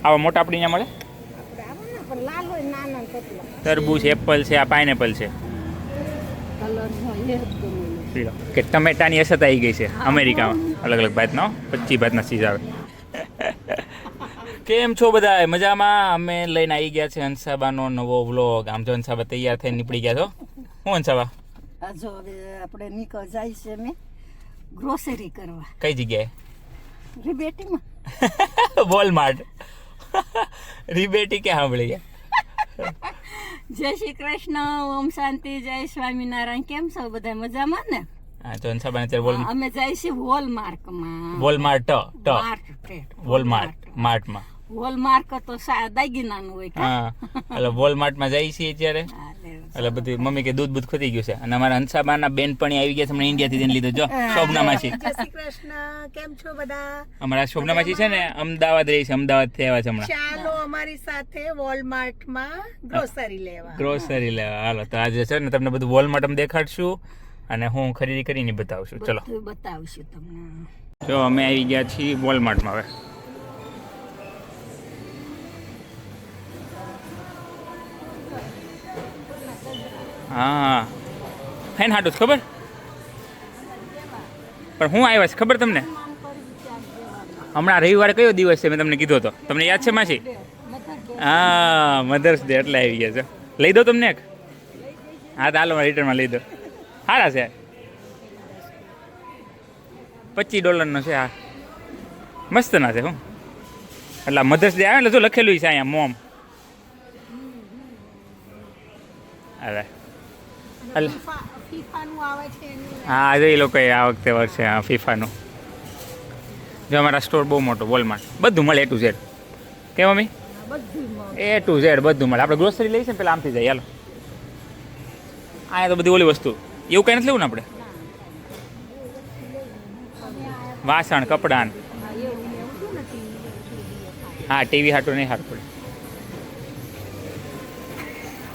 આવા મોટા આપણી અહીંયા મળે. તરબૂચ, એપલ છે, આ પાઇનેપલ છે. કે ટમેટાની અછત આવી ગઈ છે અમેરિકામાં. અલગ અલગ ભાતનો 25 ભાતના ચીજ આવે. કેમ છો બધા? મજામાં? અમે લઈને આવી ગયા છે હંસાબાનો નવો વ્લોગ. આમ જો હંસાબા તૈયાર થઈને નીકળી ગયા છો. હું હંસાબા? જો હવે આપણે નીકળ જાય છે મેં ગ્રોસરી કરવા. કઈ જગ્યાએ? રિબેટીમાં. વોલમાર્ટ. રિબેટી ક્યાં સાંભળી ગયા? જય શ્રી કૃષ્ણ, ઓમ શાંતિ, જય સ્વામિનારાયણ. કેમ છો બધા? મજામાં ને? હા, તો હંસાબા અત્યારે અમે જાય છે વોલમાર્ટમાં. વોલમાર્ટ વોલમાર્ટ માર્ટમાં. વોલમાર્ટ તો દાગીનાનું હોય. હા, એટલે વોલમાર્ટમાં જઈએ છીએ અત્યારે. એટલે બધી મમ્મી કે દૂધ ખોટી ગયું છે. અને અમારા હંસાબાના બેનપણી આવી ગયા છે હમણાં ઇન્ડિયાથી તેને લીધો. જો શોભના માસી. જય શ્રી કૃષ્ણ, કેમ છો બધા? અમારા શોભના માસી છે ને અમદાવાદ રહી છે, અમદાવાદ થી આવ્યા છે હમણાં. ચાલો અમારી સાથે વોલમાર્ટમાં ગ્રોસરી લેવા. હાલો, તો આજે છે ને તમને બધું વોલમાર્ટ દેખાડશું અને હું ખરીદી કરીને બતાવશું. ચલો બતાવશું તમને. જો અમે આવી ગયા છીએ વોલમાર્ટમાં. હવે હા, ફેન હાટું ખબર, પણ હું આવ્યા છે ખબર તમને? હમણાં રવિવારે કયો દિવસ છે મેં તમને કીધો હતો, તમને યાદ છે માસી? હા, મધર્સ ડે, એટલે આવી ગયા છે. લઈ દો તમને એક? હા, તો હાલો રિટર્નમાં લઈ દો. સારા છે, $25 છે. હા, મસ્ત ના છે. હું એટલે મધર્સ ડે આવે એટલે શું લખેલું છે અહીંયા, મોમ. અરે હા, એ લોકોએ આ વખતે વર્ષે હા ફીફાનું. જો અમારા સ્ટોર બહુ મોટો વોલમાર્ટ, બધું મળે A to Z. કે મમ્મી? A to Z બધું મળે. આપણે ગ્રોસરી લઈએ છે ને પેલા આમથી જાય. હાલો, અહીંયા તો બધી ઓલી વસ્તુ એવું કંઈ નથી લેવું ને આપણે. વાસણ, કપડાં. હા, ટીવી હાટું નહીં સારું પડે.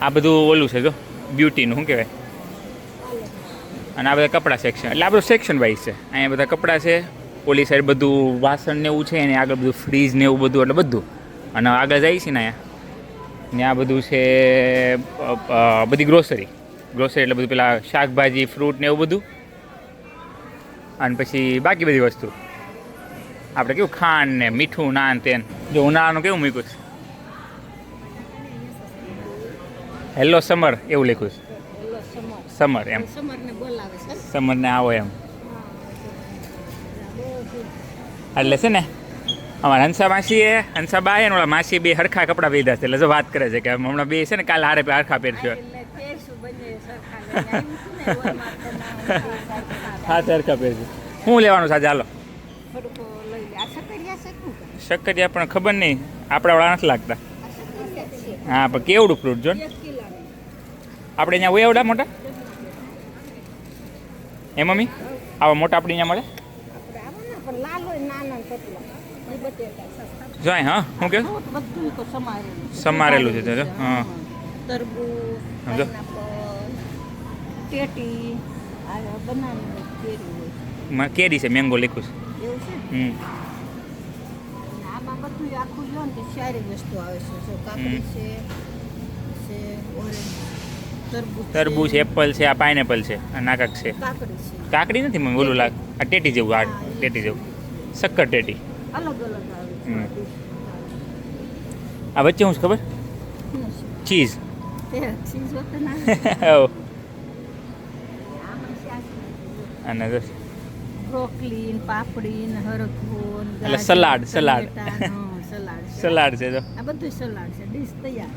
આ બધું ઓલું છે જો બ્યુટીનું, શું કહેવાય. અને આ બધા કપડા સેક્શન, એટલે આ બધું સેક્શન વાઇઝ છે. અહીંયા બધા કપડાં છે. ઓલી સાઈડ બધું વાસણ ને એવું છે, અને આગળ બધું ફ્રીજ ને એવું બધું, એટલે બધું. અને આગળ જાય છે ને અહીંયા ને આ બધું છે બધી ગ્રોસરી એટલે બધું પેલા શાકભાજી, ફ્રૂટ ને એવું બધું. અને પછી બાકી બધી વસ્તુ આપણે કેવું ખાંડ ને મીઠું, નાન તેન. જો ઉનાળાનું કેવું મૂક્યું છે, હેલો સમર એવું લખ્યું છે. સમર એમ, સમરને આવો એમ. એટલે છે ને અમારા હંસા બા ને ઓલા માસી બે હરખા કપડાં પહેર્યા છે. એટલે જો વાત કરે છે કે હમણાં બે છે ને કાલે હારે હરખા પહેરશે. હા, હરખા પહેરશે. શું લેવાનું છે આજે? હાલો, શક્કરિયા પણ ખબર નહીં, આપણા વાળા નથી લાગતા. હા, પણ કેવડું ફ્રૂટ જો ને આપણે અહીંયા હોય એવડા મોટા. એ મમ્મી આવા મોટા આપણે અહીંયા મળે? જો હા, શું કે સમારેલું છે જો. હા, સમજો કેરી છે, મેંગો લખ્યું છે. તરબૂચ, એપલ છે, આ પાઇનેપલ છે, આ નાકક છે. કાકડી નથી મમ્મી, ઓલું લાગ આ ટેટી જેવું. આ ટેટી જેવું, શક્કર ટેટી. આ વચ્ચે શું છે ખબર? ચીઝ. અને બ્રોકલી, પાપડી, હરખું, એટલે સલાડ છે જો. આ બધું સલાડ છે. ડીશ તૈયાર.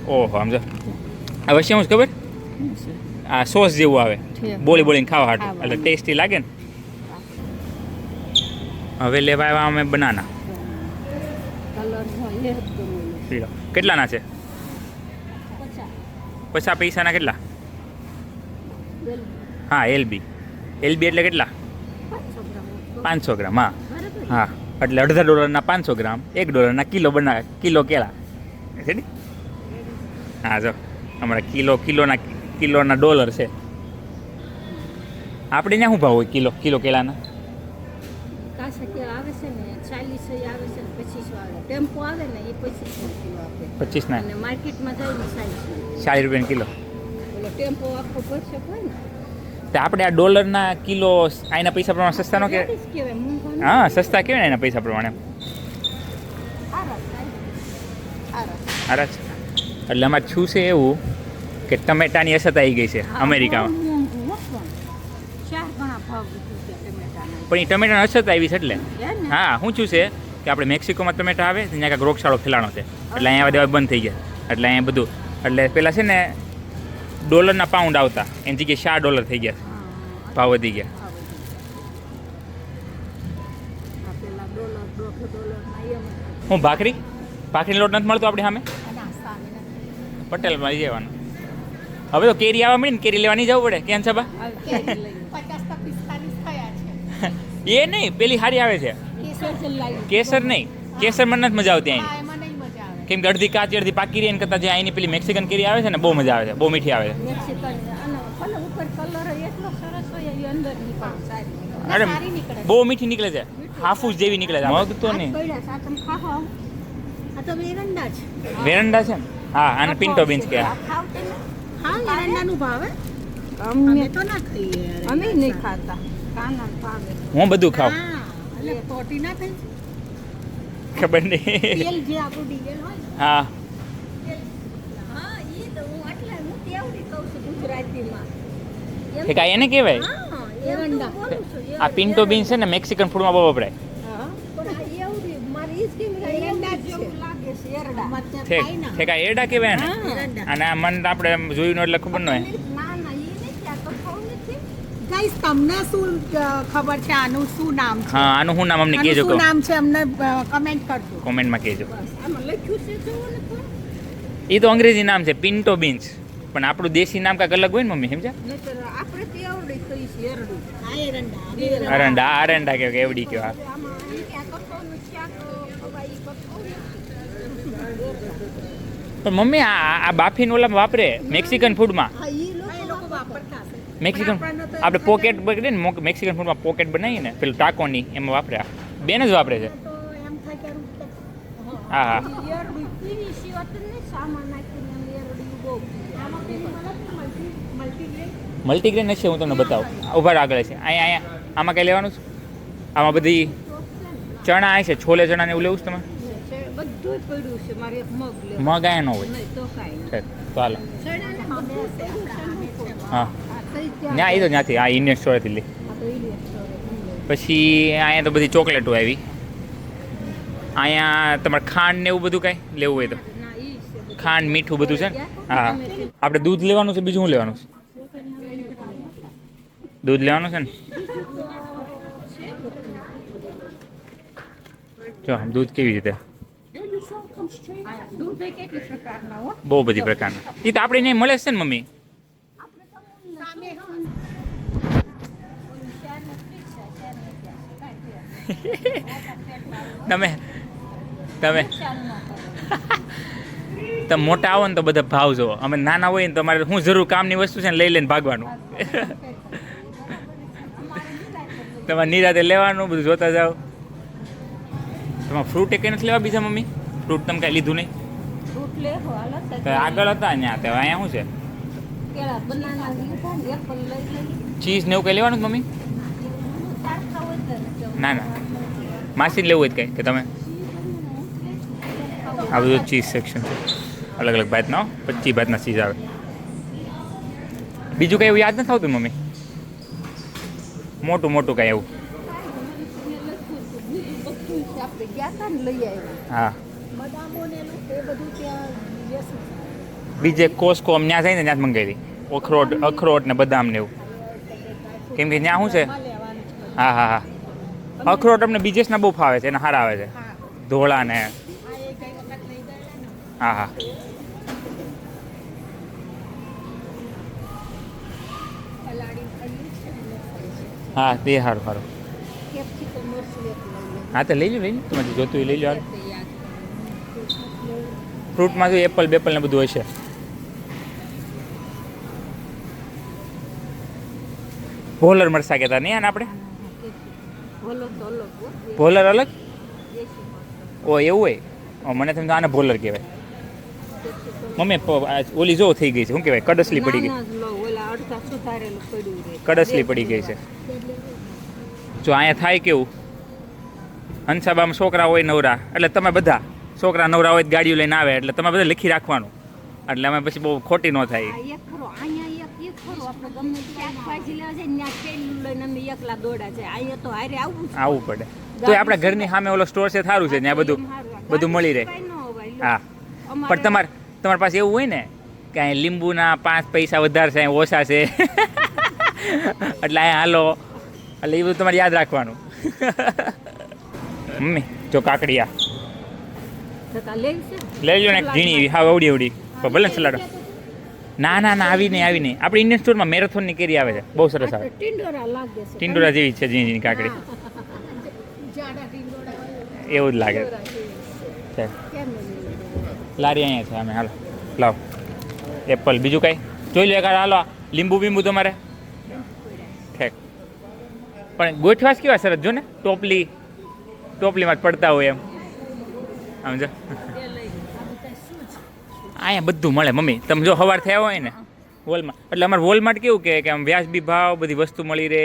ઓહો, સમજો. આ વચ્ચે શું છે ખબર? આ સોસ જેવું આવે, બોલીને ખાવા હાટું, એટલે ટેસ્ટી લાગે ને. હવે લેવા આવ્યા અમે બનાના. કેટલાના છે? 50 પૈસાના. કેટલા? હા, LB એટલે કેટલા? 500 ગ્રામ. હા હા, એટલે $18 500 ગ્રામ, $1 કિલો કિલો કેળા છે ને. હા, જો અમારા કિલોના $. છે. આપણે ત્યાં શું ભાવ હોય કિલો કેળાના? કાસા કેળા આવે છે ને 40 આવે છે ને 25 આવે. ટેમ્પો આવે ને એ 25 કિલો આપે. 25 ના અને માર્કેટમાં જાય ને 40. 40 રૂપિયા કિલો. ઓલો ટેમ્પો આખો ભરશે હોય ને તો આપણે આ ડોલરના કિલો આના પૈસા પ્રમાણે સસ્તા નો કે? ત્યારે જ કહેવાય મૂંગો ને. હા સસ્તા કહેવાય ને એના પૈસા પ્રમાણે. આરસ થાય. આરસ. અરે એટલે અમારે શું છે એવું કે ટમેટાની અછત આવી ગઈ છે અમેરિકામાં. બહુ મોંઘું હો પણ. 4 ગણા ભાવ દીધું છે ટમેટાના. પણ એ ટમેટાની અછત આવી છે એટલે. હે ને? હા શું શું છે કે આપણે મેક્સિકોમાં ટમેટા આવે ત્યાં કાંઈક રોગચાળો ફેલાણો છે એટલે અહીંયા દેવા બંધ થઈ ગયા. એટલે અહીંયા બધું એટલે પેલા છે ને ડોલરના પાઉન્ડ આવતા એની જગ્યાએ $4 થઈ ગયા. હા. ભાવ વધી ગયા. આ પેલા $1.5 એમ હું ભાખરીનો લોટ નથી મળતો આપણી સામે ના સામે પટેલમાં લઈ જવાનું. હવે તો કેરી આવવા મળી ને કેરી લેવા નહીં જવું પડે કેમ છે બા? આવી 50 થી 45 થયા છે. એ નહીં પેલી સારી આવે છે કેસર જ લાવી. કેસર નહીં કેસર મને નથી મજા આવતી અહીં એમાં નહીં મજા આવે. કેમ કે અડધી કાચી અડધી પાકી રહી કરતાં જે અહીંની પેલી મેક્સિકન કેરી આવે છે ને બહુ મજા આવે છે બહુ મીઠી આવે છે. મેક્સિકન અને કલર ઉપર કલર એટલો સરસ હોય એ અંદર નીકળે સારી અરે સારી નીકળે. બહુ મીઠી નીકળે છે હાફૂસ જેવી નીકળે છે મગ તો નહીં પડ્યા છે આ તમે ખાઓ. આ તો વેરંડા છે. વેરંડા છે ને હા અને પિન્ટો બીન્સ કે આ ખાવ તમે? હા એરંડાનું ભાવે અમે તો ના ખાઈએ અમે નહીં ખાતા. કાના ભાવે. હું બધું ખાઉં હા એટલે પોટી ના થઈ ખબર નહીં તેલ જે આપણું ડીઝલ હોય ને હા હા ઈ તો હું એટલે હું તેવડી કહું છું ગુજરાતીમાં. કે કાંઈ એને કહેવાય હા એરંડા. આ પિન્ટો બીન્સ છે ને મેક્સિકન ફૂડમાં બહુ વપરાય હા પણ આ એવડી મારી ઈ જ કેમ એરંડા જેવું લાગે છે એરંડા. ઠેક ઠેક આ એરડા કહેવાય ને એરંડા અને આ મન આપણે જોયું ન એટલે ખબર ન હોય ના ના ઈ નથી આ તો ખાવું નથી. ગાઈસ તમને શું ખબર છે આનું શું નામ છે હા આનું શું નામ અમને આનું કહેજો શું નામ છે અમને કમેન્ટ કરજો કોમેન્ટમાં કહેજો બસ આમાં લખ્યું છે જોવો ને પણ. એ તો અંગ્રેજી નામ છે પિન્ટો બીન્સ પણ આપણું દેશી નામ કાંઈક અલગ હોય ને મમ્મી સમજ્યા નહીંતર આપણે તો એવડી કહીશ એરડું. હા એરંડા અરંડા અરંડા કહેવાય એવડી કહેવાય આમાં ઈ કે આ કઠોળનું શાક ખવાય ઈ કઠોળ પણ મમ્મી આ બાફીને ઓલામાં વાપરે મેક્સિકન ફૂડમાં હા ઈ લોકો વાપરતા હશે મેક્સિકન આપણને તો આપણે પોકેટ બગડે ને મેક્સિકન ફૂડમાં પોકેટ બનાવીએ ને પેલું ટાકોની એમાં વાપરે આ બેન જ વાપરે છે તો એમ થાય કે હા હા એરડું પીવી સિવાય તો નહીં સામાન નાખીને એમ એરડું બહુ પીવે. આમાં પેલી મલ્ટીગ્રેન મલ્ટીગ્રેન છે હું તમને બતાવું ઉભા રહો, આગળ છે અહીંયા આમાં કઈ લેવાનું છે આમાં બધી ચણા આવે છે છોલે ચણા ને એવું લેવું છે તમે બધું પડ્યું છે મારે એક મગ લેવું. મગ આયા ન હોય નહીં તો કાંઈ નહીં. ઠીક, તો હાલો ચણાને બધું પડ્યું છે હા આ કઈ ત્યાં ત્યાં એ તો ત્યાંથી આ ઇન્ડિયન સ્ટોરેથી લે આ તો ઈ રેસ્ટોરન્ટ. પછી અહીંયા તો બધી ચોકલેટો આવી અહીંયા તમારે ખાંડ ને એવું બધું કાંઈ લેવું હોય તો ના ઈ છે બધું. ખાંડ મીઠું બધું છે ને હા આપણે દૂધ લેવાનું છે બીજું શું લેવાનું છે દૂધ લેવાનું છે ને જો આમ દૂધ કેવી રીતે દૂધ એ કેટલી પ્રકારના હો. બહુ બધી પ્રકારના એ તો આપણે અહીંયા મળે છે ને મમ્મી તમે તમે તમે મોટા આવો ને તો બધા ભાવ જોવો અમે નાના હોય ને તો અમારે શું જરૂર કામની વસ્તુ છે ને લઈ લઈને ભાગવાનું તમારે નિરાતે લેવાનું બધું જોતા જાઓ તમારે ફ્રૂટ એ કંઈ નથી લેવા બીજા મમ્મી ફ્રૂટ તમે કાંઈ લીધું નહીં ફ્રૂટ લેવો હાલો તો તો આગળ હતા ત્યાં તો અહીંયા શું છે કેળા બનાના લીધા ને એપલ લઈ લઈ. ચીઝ ને એવું કંઈ લેવાનું મમ્મી તાર ખાવું હોય તો જવું. ના ના માસી લેવું હોય તો કંઈ કે તમે આ બધું ચીઝ સેક્શન છે અલગ અલગ ભાતના 25 ભાતના ચીઝ આવે બીજું કંઈ એવું યાદ નથી આવતું મમ્મી મોટું મોટું કાંઈ એવું બધું છે આપણે ગયા હતા ને લઈ આવ્યા. હા બદામો ને એનું એ બધું ત્યાં વેચે છે. બીજે કોસ્કો આમ ત્યાં જઈને ત્યાં જ મંગાવી હતી અખરોટ ને બદામ ને એવું કેમ કે ત્યાં શું છે માં લેવાનું છે બધું. હા હા હા અખરોટ અમને બીજેસના બહુ ફાવે છે એના સારા આવે છે હા ધોળા ને આ એ કઈ વખત લઈ ગયેલા ને હા હા પલાળી ખાઈએ છે ને લસણ છે. હા તે સારું સારું કેપ્સિકમ મરચું એક લઈ લઈએ. હા તો લઈ લો તમારે જોતું હોય લઈ લો હાલ. તે યાદ કરવાનું. ફ્રૂટમાં તો એપલ બેપલ ને બધું હશે ભોલર મરસા કહેતા નહીં આને આપણે? બોલો તો અલગ હો. ભોલર અલગ? દેશી મરચાં. ઓ એવું હોય? મને તો આને ભોલર કહેવાય. મમ્મી આ ઓલી જો થઈ ગઈ છે, શું કહેવાય, કડસલી પડી ગઈ. નાના જ લો, ઓલા અડધા સુધારેલું પડ્યું રહે. કડસલી પડી ગઈ છે. જો અહીંયા થાય કેવું, હંસાબામાં છોકરા હોય નવરા, એટલે તમે બધા છોકરા નવરા હોય તો ગાડીઓ લઈને આવે, એટલે તમે બધા લખી રાખવાનું, એટલે અમે પછી બહુ ખોટી ન થાય. આ એક ખરો, અહીંયા એક ખરો, આપણે ગમે ત્યાં શાકભાજી લેવા જાય ને ત્યાં થેલું લઈને અમે એકલા દોડા જાય. અહીંયા તો હારે આવવું જ. આવવું પડે. તો આપણા ઘરની સામે ઓલો સ્ટોર છે, સારું છે, ત્યાં બધું મળી રહે. હા, પણ તમારી પાસે એવું હોય ને કે અહીં લીંબુના 5 પૈસા વધારે છે, અહીં ઓછા છે, એટલે અહીંયા હાલો, એટલે એ બધું તમારે યાદ રાખવાનું. મમ્મી જો કાકડિયા લઈ લો ને, એક ઝીણી એવી, હા અવડી અવડી, ભલે ને સલાડો. ના ના ના, આવી નહીં આવી નહીં. આપણે ઇન્ડિયન સ્ટોરમાં મેરેથોનની કેરી આવે છે, બહુ સરસ આવે. ટિંડોરા લાગે છે. ટિંડોરા જેવી છે, ઝીણી ઝીણી કાકડી, એવું જ લાગે છે. લારી અહીંયા છે અમે, હાલો લાવો એપલ. બીજું કાંઈ જોઈ લો એક, હાલો લીંબુ બીંબુ તમારે ઠેક. પણ ગોઠવાસ કેવા સરસ જો ને, ટોપલીમાં જ પડતા હોય એમ, સમજો. અહીંયા બધું મળે મમ્મી, તમે જો સવાર થયા હોય ને વોલમાર્ટ, એટલે અમારે વોલમાર્ટ કેવું કે આમ વ્યાજબી ભાવ, બધી વસ્તુ મળી રહે.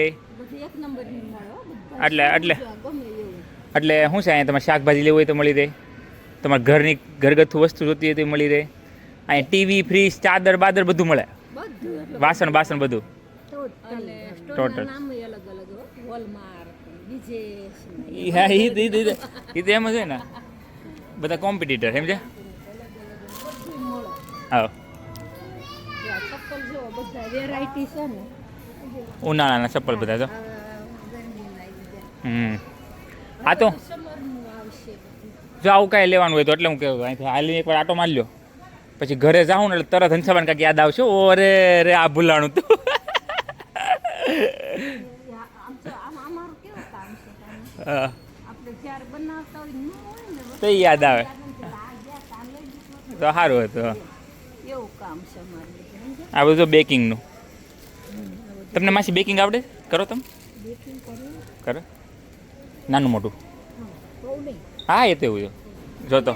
એટલે શું છે, અહીંયા તમારે શાકભાજી લેવું હોય તો મળી રહે, તમારે ઘરની ઘરગથ્થુ વસ્તુ જોતી હોય તો મળી રહે. અહીંયા ટીવી, ફ્રીજ, ચાદર બાદર બધું મળે, વાસણ બાસણ બધું ટોટલ. હા એ તો એમ જ હોય ને, બધા કોમ્પિટિટર સમજે. હા, ઉનાળાના ચપ્પલ બધા તો. આ તો જો આવું કાંઈ લેવાનું હોય તો, એટલે હું કહું અહીંથી હાલી એકવાર આટો મારી લ્યો, પછી ઘરે જાઉં ને એટલે તરત હંસાબાને કાંઈક યાદ આવશે, ઓ રે રે આ ભૂલાણું તો. તો યાદ આવે તો સારું હતું. આ બધું બેકિંગનું. તમને માસી બેકિંગ આવડે? કરો તમે? કરો નાનું મોટું? હા એ તો એવું જો તો.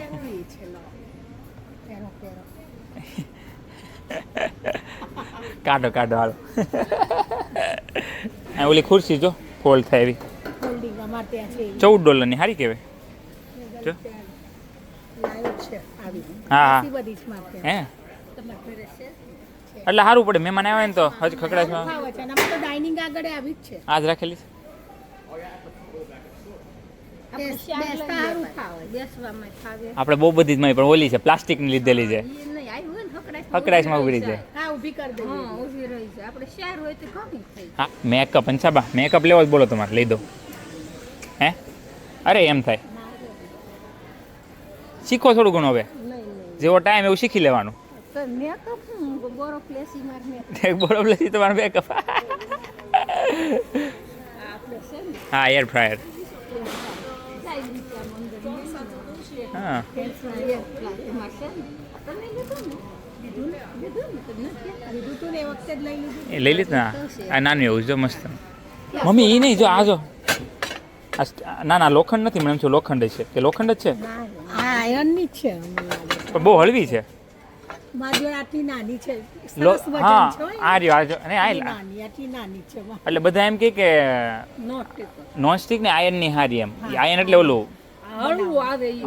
કાઢો કાઢો હાલો. આ ઓલી ખુરશી જો ફોલ્ડ થાય એવી, $14 ની, સારી કહેવાય. જો હા હા હે, એટલે સારું પડે, મહેમાન આવે ને તો હજી ખકડાશમાં આજ રાખેલી છે. આપણે બહુ બધી જ પણ ઓલી છે, પ્લાસ્ટિકની લીધેલી છે, ખકડાશમાં ઉભરી છે. હા મેકઅપ, હંસાબા મેકઅપ લેવો જ બોલો તમારે લઈ દો. હે અરે એમ થાય, શીખો થોડું ઘણું, હવે જેવો ટાઈમ એવું શીખી લેવાનું. બોરોપ્લેસી તમારો મેકઅપ. હા એર ફ્રાયર. હા એ લઈ લીધ ના, આ નાનું એવું જો મસ્ત. મમ્મી એ નહીં જો, આ જો ના ના લોખંડ નથી, મને એમ છું લોખંડ છે, કે લોખંડ જ છે? પણ બહુ હળવી છે. હા આ રહ્યો એટલે બધા એમ કે નોનસ્ટિક ને આયર્ન ની હારી, એમ આયર્ન એટલે ઓલું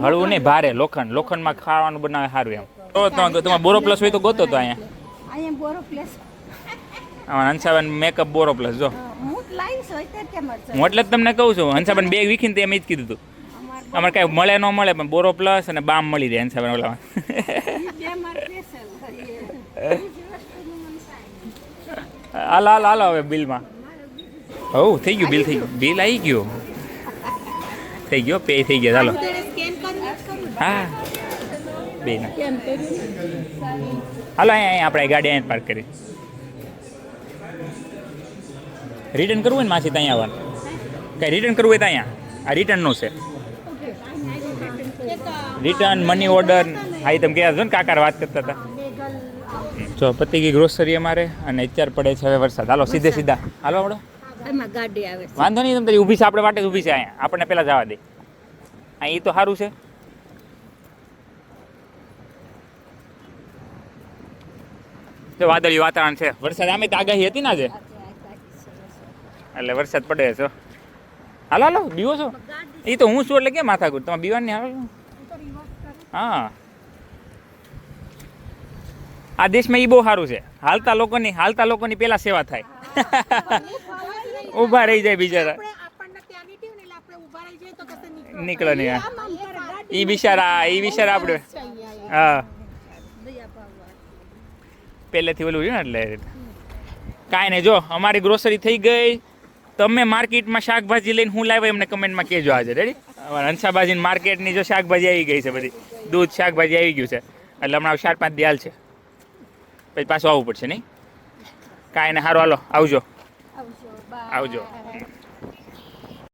હળવું નહીં, ભારે લોખંડ, લોખંડમાં ખાવાનું બનાવે સારું એમ. તો તમારે બોરોપ્લસ હોય તો ગોતો તો અહીંયા હંસાબેન મેકઅપ બોરોપ્લસ જો. હું એટલે જ તમને કહું છું, હંસાબેન બેગ વીખીને તે એમ જ કીધું હતું, અમારે કાંઈ મળે ન મળે પણ બોરોપ્લસ અને બામ મળી જાય હંસાબેન ઓલામાં. હાલો હાલો હાલો હવે બિલમાં. હવ થઈ ગયું, બિલ થઈ ગયું, બિલ આવી ગયું, થઈ ગયો, પે થઈ ગયા. ચાલો હા બે ના હાલો, અહીંયા આપણે ગાડી અહીંયા પાર્ક કરી. રિટર્ન કરવું હોય ને માસી ત્યાં આવવાનું, કાંઈ રિટર્ન કરવું હોય તો અહીંયા, આ રિટર્નનું છે. રિટર્ન મની ઓર્ડર, હા તમે કહેતા છો ને કાકાર વાત કરતા હતા. જો પતી ગઈ ગ્રોસરી અમારે, અને અત્યારે પડે છે હવે વરસાદ. હાલો સીધે સીધા હાલો આવડો એમાં ગાડી આવે છે વાંધો નહીં, તમે તારી ઊભી છે, આપણે વાટે જ ઊભી છે અહીંયા, આપણને પહેલાં જવા દે. અહીં એ તો સારું છે. તો વાદળિયું વાતાવરણ છે, વરસાદ આમે તો આગાહી હતી ને આજે, એટલે વરસાદ પડે છે. હાલો હાલો, બીવો છો? એ તો હું છું એટલે કેમ માથાકૂટ, તમે બીવાની હાલો. હા, આ દેશમાં એ બહુ સારું છે, હાલતા લોકોની પેલા સેવા થાય. ઊભા રહી જાય બિચારા, આપણને ત્યાંની ટીમ ને એટલે આપણે ઊભા રહી જઈએ તો કશે નીકળે નહીં. ઈ બિચારા આપણે હા પહેલેથી ઓલું છે ને, એટલે કાંઈ નહીં. જો અમારી ગ્રોસરી થઈ ગઈ. તમે માર્કેટમાં શાકભાજી લઈને હું લાવ્યા એમને કમેન્ટમાં કહેજો આજે. રેડી? અમારા હંસાબાજીની માર્કેટની જો શાકભાજી આવી ગઈ છે, બધી દૂધ શાકભાજી આવી ગયું છે, એટલે હમણાં 4-5 દી હાલ છે, પછી પાછું આવવું પડશે નહીં. કાંઈ નહીં, સારું, હાલો આવજો. આવજો.